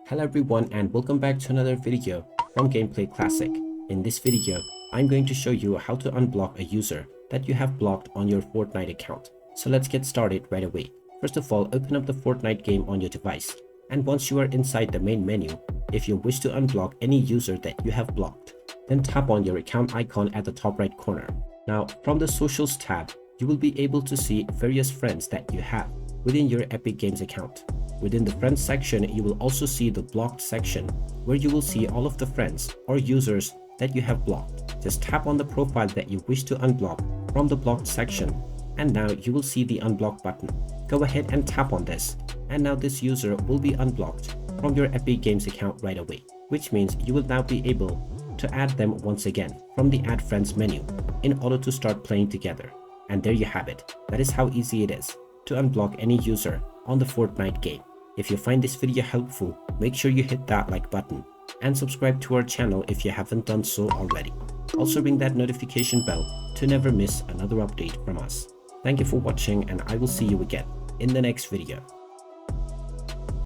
Hello everyone and welcome back to another video from Gameplay Classic. In this video, I'm going to show you how to unblock a user that you have blocked on your Fortnite account. So let's get started right away. First of all, open up the Fortnite game on your device. And once you are inside the main menu, if you wish to unblock any user that you have blocked, then tap on your account icon at the top right corner. Now, from the Socials tab, you will be able to see various friends that you have within your Epic Games account. Within the friends section, you will also see the blocked section where you will see all of the friends or users that you have blocked. Just tap on the profile that you wish to unblock from the blocked section, and now you will see the unblock button. Go ahead and tap on this, and now this user will be unblocked from your Epic Games account right away, which means you will now be able to add them once again from the Add Friends menu in order to start playing together. And there you have it. That is how easy it is to unblock any user on the Fortnite game. If you find this video helpful, make sure you hit that like button and subscribe to our channel if you haven't done so already. Also ring that notification bell to never miss another update from us. Thank you for watching, and I will see you again in the next video.